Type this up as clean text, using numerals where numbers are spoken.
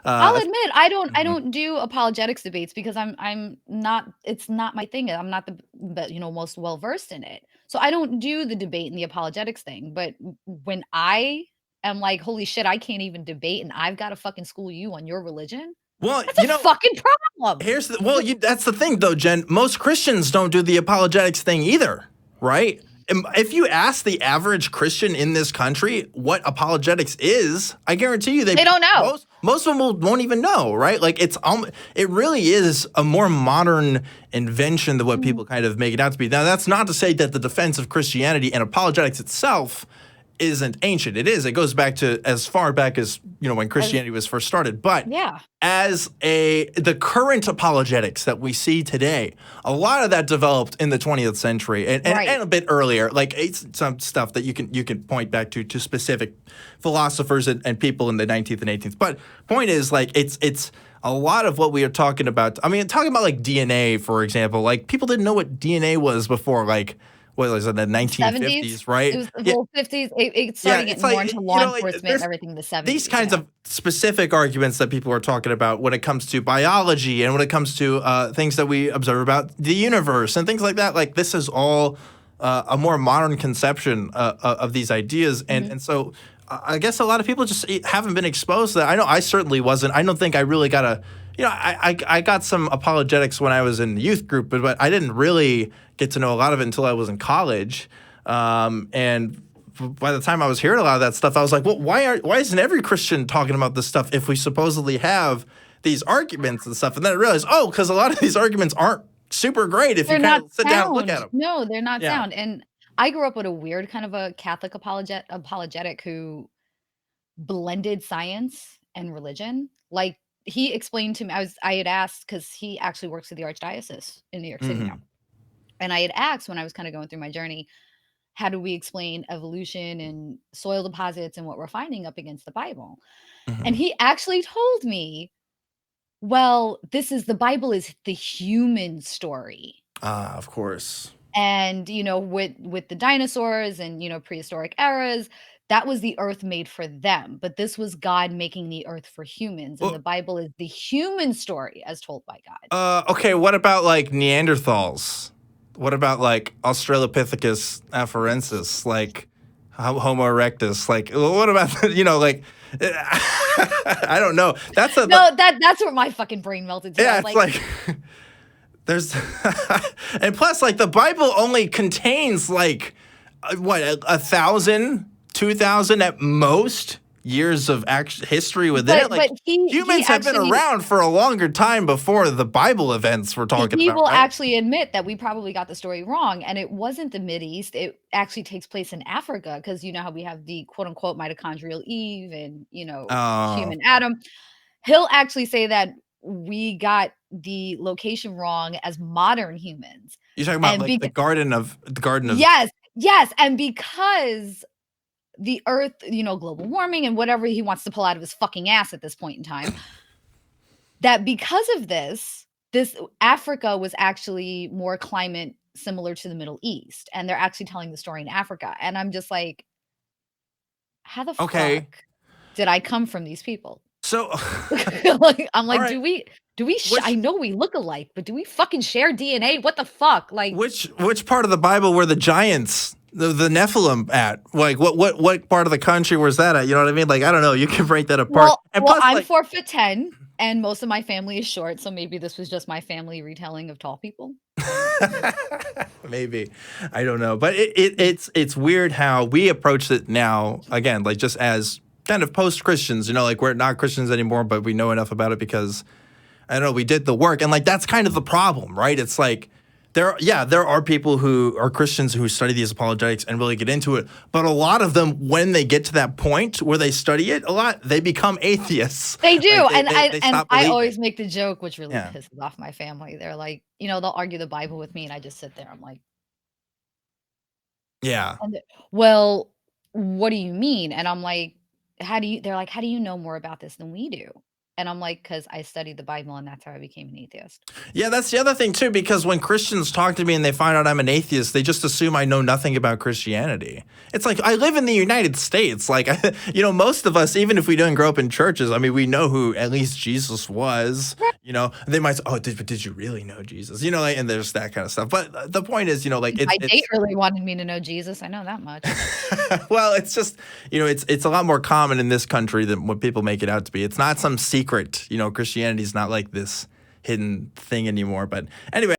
I'll Uh, admit I mhm. don't do apologetics debates because I'm not it's not my thing. I'm not the most well versed in it. So I don't do the debate and the apologetics thing. But when I am like, holy shit, I can't even debate and I've got to fucking school you on your religion, Well, that's a fucking problem. that's the thing though, Jen. Most Christians don't do the apologetics thing either, right? If you ask the average Christian in this country what apologetics is, I guarantee you They don't know. most of them won't even know, right? Like it really is a more modern invention than what people Mhm. kind of make it out to be. Now, that's not to say that the defense of Christianity and apologetics itself isn't ancient. It is. It goes back to as far back as when As Christianity was first started. But yeah. as the current apologetics that we see today, a lot of that developed in the 20th century and Right. a bit earlier. Like it's some stuff that you can point back to specific philosophers and people in the 19th and 18th. But point is, like, it's a lot of what we are talking about. I mean, talking about like DNA, for example. Like people didn't know what DNA was before, like, what was it, the 70s? 1950s, It right? was the Yeah, whole 50s. It yeah. started It's getting more like, into law like enforcement and there's everything in the these 70s, kinds yeah. of specific arguments that people are talking about when it comes to biology and when it comes to things that we observe about the universe and things like that. Like this is all a more modern conception of these ideas, and Mhm. so I guess a lot of people just haven't been exposed to that. I know I certainly wasn't. I don't think I really got a. I got some apologetics when I was in the youth group, but I didn't really get to know a lot of it until I was in college. And by the time I was hearing a lot of that stuff, I was like, well, why isn't every Christian talking about this stuff if we supposedly have these arguments and stuff? And then I realized, oh, because a lot of these arguments aren't super great if you They're kind not of sit down and look at sound. them. No, they're not Yeah. sound, and I grew up with a weird kind of a Catholic apologetic who blended science and religion. Like, he explained to me I had asked because he actually works at the Archdiocese in New York City now, Hmm. and I had asked when I was kinda going through my journey, "How do we explain evolution and soil deposits and what we're finding up against the Bible?" And Hmm. he actually told me, "Well, the Bible is the human story." Ah, of course. And, with the dinosaurs and, prehistoric eras, that was the earth made for them, but this was God making the earth for humans, and the Well, Bible is the human story as told by God. okay. What about like Neanderthals? What about like Australopithecus afarensis? Like Homo erectus? Like, what about like? I don't know. No, that's where my fucking brain melted too. I Yeah. was It's like, like there's and plus like the Bible only contains like what 1,000, 2,000 at most years of history within it. but Like he humans have been actually around for a longer time before the Bible events we're talking he about, will right? actually admit that we probably got the story wrong, and it wasn't the Mideast, it actually takes place in Africa because you know how we have the quote unquote mitochondrial Eve and, Oh, human Adam. He'll actually say that we got the location wrong as modern humans, you're talking about and like bec the Garden of. yes, yes, and because the Earth, global warming and whatever he wants to pull out of his fucking ass at this point in time, that because of this Africa was actually more climate similar to the Middle East, and they're actually telling the story in Africa, and I'm just like, "How the Okay, fuck did I come from these people?" so Like, I'm all like, right, "Do we I which know we look alike, but do we fucking share DNA? What the fuck?" Like, which part of the Bible were the giants, the Nephilim at? Like what part of the country was that at? You know what I mean? Like I don't know. You can break that apart. And plus, I'm like 4'10", and most of my family is short, so maybe this was just my family retelling of tall people. maybe I don't know, but it's weird how we approach it now. Again, like just as kind of post Christians, like we're not Christians anymore, but we know enough about it because I don't know, we did the work. And like that's kind of the problem, right? It's like there are people who are Christians who study these apologetics and really get into it. But a lot of them, when they get to that point where they study it a lot, they become atheists. They Like do, and they and stop I believing. always make the joke, which really Yeah. pisses off my family. They're like, they'll argue the Bible with me, and I just sit there. I'm like, Yeah. and "Well, what do you mean?" And I'm like, "How do you?" They're like, "How do you know more about this than we do?" And I'm like, because I studied the Bible and that's how I became an atheist. Yeah, that's the other thing too, because when Christians talk to me and they find out I'm an atheist, they just assume I know nothing about Christianity. It's like, I live in the United States. Like, most of us, even if we didn't grow up in churches, I mean, we know who at least Jesus was. They might say, oh, did you really know Jesus? Like, and there's that kind of stuff. But the point is, like, My date really wanted me to know Jesus. I know that much. well, it's just, it's a lot more common in this country than what people make it out to be. It's not some secret, Christianity's not like this hidden thing anymore. But anyway.